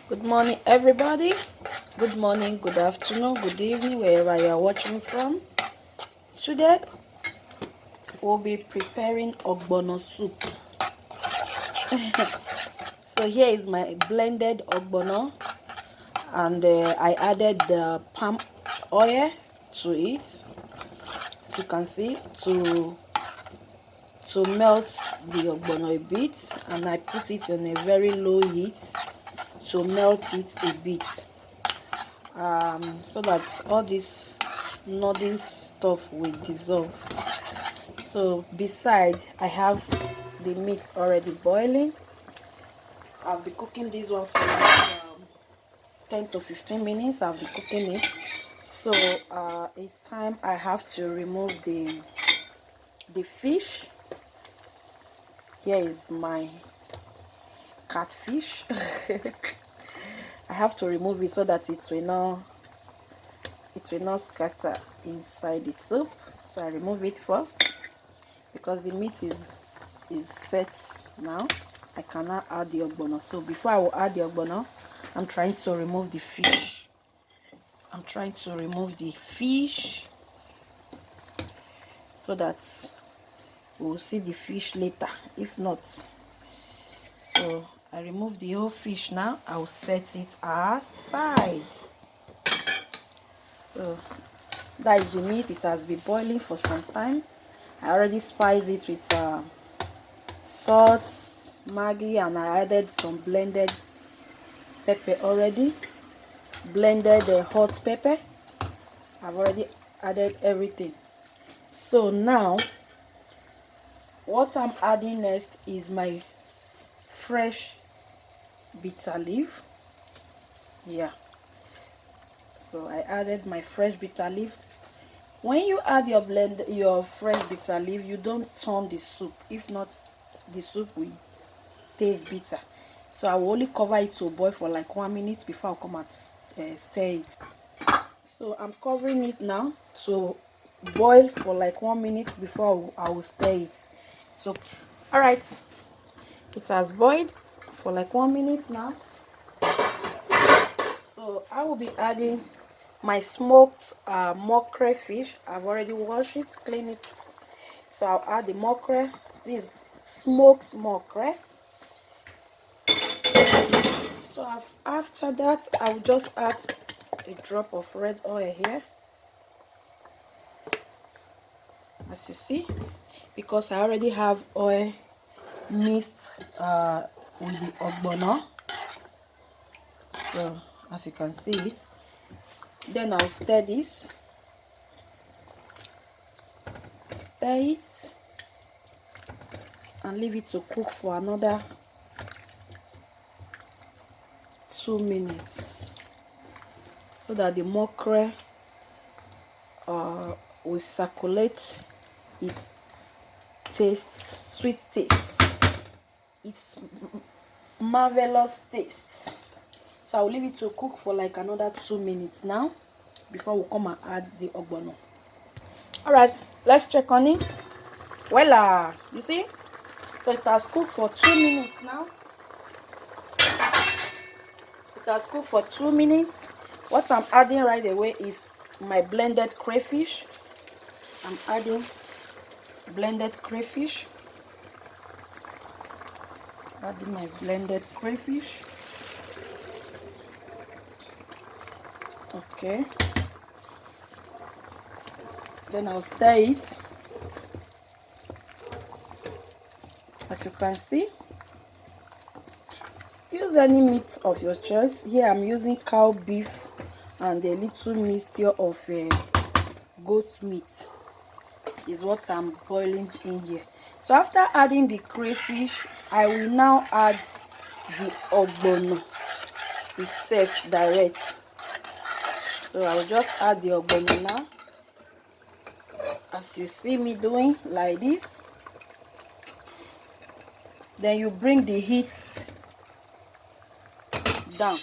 Good morning, everybody. Good morning, good afternoon, good evening, wherever you are watching from. Today, we'll be preparing ogbono soup. So here is my blended ogbono, and I added the palm oil to it, as you can see, to melt the ogbono a bit, and I put it on a very low heat to melt it a bit, so that all this nodding stuff will dissolve. So beside, I have the meat already boiling. I'll be cooking this one for like 10 to 15 minutes. I'll be cooking it. So it's time I have to remove the fish. Here is my catfish. I have to remove it so that it will not scatter inside the soup. So I remove it first because the meat is set now. I cannot add the ogbono. So before I will add the ogbono, I'm trying to remove the fish. So that we'll see the fish later, if not. So I remove the whole fish now. I'll set it aside. So that is the meat. It has been boiling for some time. I already spiced it with salt, Maggi, and I added some blended pepper already. Blended hot pepper. I've already added everything. So now what I'm adding next is my fresh bitter leaf. Yeah, so I added my fresh bitter leaf. When you add your fresh bitter leaf, you don't turn the soup. If not, the soup will taste bitter. So I will only cover it to boil for like 1 minute before I come and stir it. So I'm covering it now to boil for like 1 minute before I will stir it. So all right, it has boiled for like 1 minute now. So I will be adding my smoked mokre fish. I've already washed it, cleaned it. So I'll add the mokre. This is smoked mokre. So after that, I will just add a drop of red oil here, as you see, because I already have oil mixed with the ogbono. So as you can see it, then I'll stir this, and leave it to cook for another 2 minutes, so that the mokre will circulate its sweet taste, its marvelous taste. So I'll leave it to cook for like another 2 minutes now before we come and add the ogbono. All right, let's check on it. Voila, you see, so it has cooked for 2 minutes now. It has cooked for 2 minutes. What I'm adding right away is my blended crayfish. I'm adding blended crayfish. Adding my blended crayfish. Okay. Then I'll stir it. As you can see, use any meat of your choice. Here I'm using cow beef and a little mixture of goat meat is what I'm boiling in here. So after adding the crayfish, I will now add the ogbono itself direct. So I will just add the ogbono now, as you see me doing, like this. Then you bring the heat down.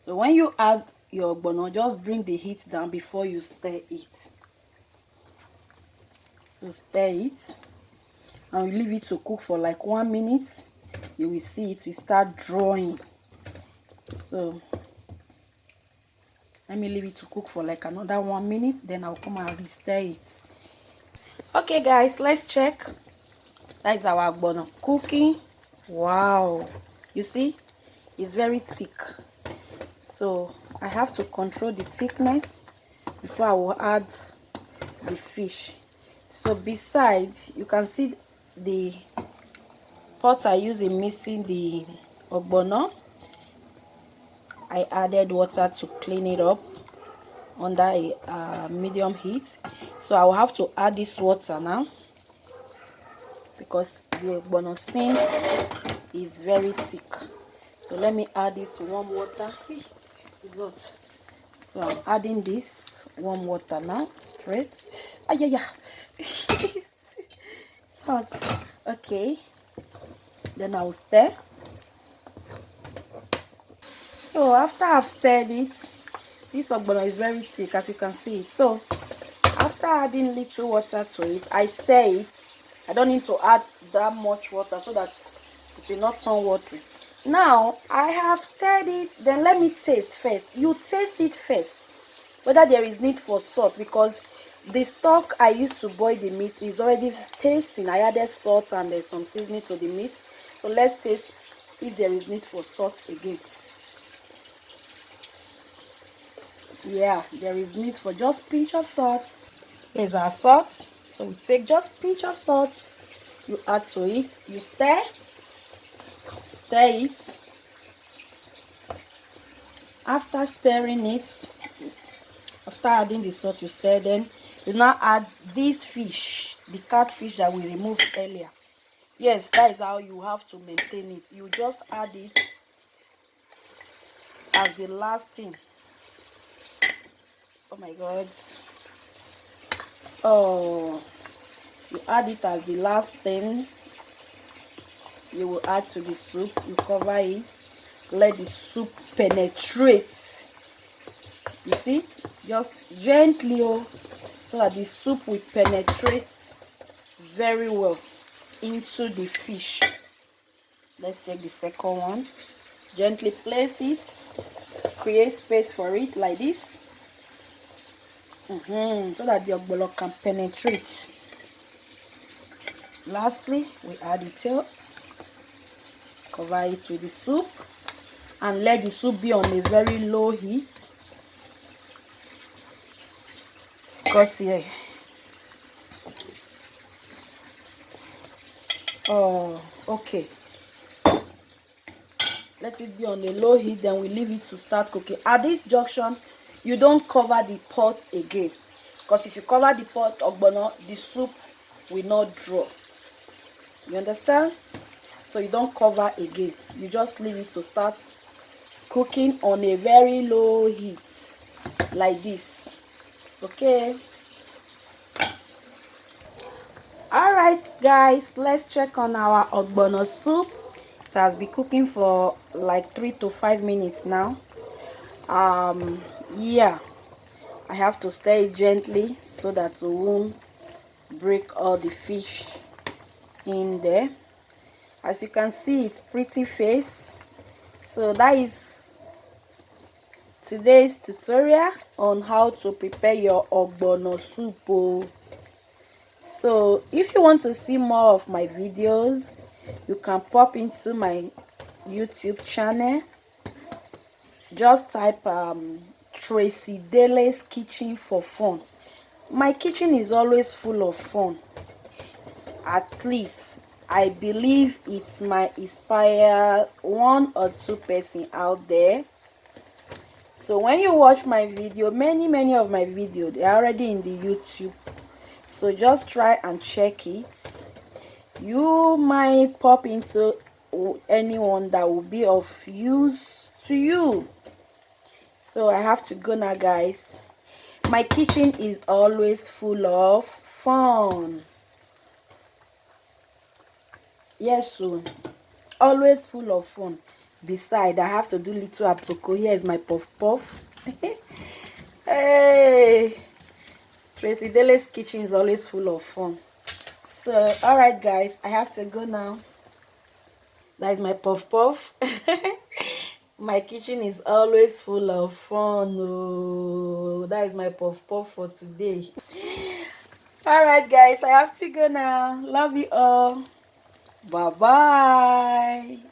So when you add your ogbono, just bring the heat down before you stir it. So stir it and you leave it to cook for like 1 minute you will see it will start drawing. So let me leave it to cook for like another 1 minute, then I'll come and re-stir it. Okay guys, let's check. That is our ogbono cooking. Wow, you see, it's very thick, so I have to control the thickness before I will add the fish. So beside, you can see the pot I use in mixing the ogbono. I added water to clean it up under a medium heat. So I will have to add this water now because the ogbono seams is very thick. So let me add this warm water. It's hot. So I'm adding this warm water now straight. Ah, yeah. It's hot. Okay, then I'll stir. So after I've stirred it, this ogbono is very thick, as you can see it. So after adding little water to it, I stir it. I don't need to add that much water so that it will not turn watery. Now I have stirred it. Then let me taste first. You taste it first whether there is need for salt, because the stock I used to boil the meat is already tasting. I added salt and there's some seasoning to the meat. So let's taste if there is need for salt again. Yeah, there is need for just pinch of salt. Here's our salt. So we take just pinch of salt, you add to it, you stir it. After stirring it, after adding the salt, you stir, then you now add this fish, the catfish that we removed earlier. Yes, that is how you have to maintain it. You just add it as the last thing. Oh my god. Oh, you add it as the last thing. You will add to the soup. You cover it, let the soup penetrate. You see, just gently, so that the soup will penetrate very well into the fish. Let's take the second one. Gently place it, create space for it like this, so that the ogbono can penetrate. Lastly, we add it here, cover it with the soup, and let the soup be on a very low heat, because here, okay, let it be on a low heat, then we leave it to start cooking. At this junction, you don't cover the pot again, because if you cover the pot ogbono, the soup will not draw. You understand? So you don't cover again, you just leave it to start cooking on a very low heat like this. Okay, all right guys, let's check on our ogbono soup. It has been cooking for like 3 to 5 minutes now. Yeah, I have to stir it gently so that we won't break all the fish in there. As you can see, it's pretty face. So that is today's tutorial on how to prepare your ogbono soup. So if you want to see more of my videos, you can pop into my YouTube channel. Just type Tracy Dele's kitchen for fun. My kitchen is always full of fun. At least I believe it might inspire 1 or 2 person out there. So when you watch my video, many of my videos, they are already in the YouTube. So just try and check it. You might pop into anyone that will be of use to you. So I have to go now, guys. My kitchen is always full of fun. Yes, so always full of fun. Besides, I have to do little aproko. Here is my puff puff. Hey, Tracy Dele's kitchen is always full of fun. So all right guys, I have to go now. That is my puff puff. My kitchen is always full of fun. Oh, that is my puff puff for today. All right, guys, I have to go now. Love you all. Bye bye.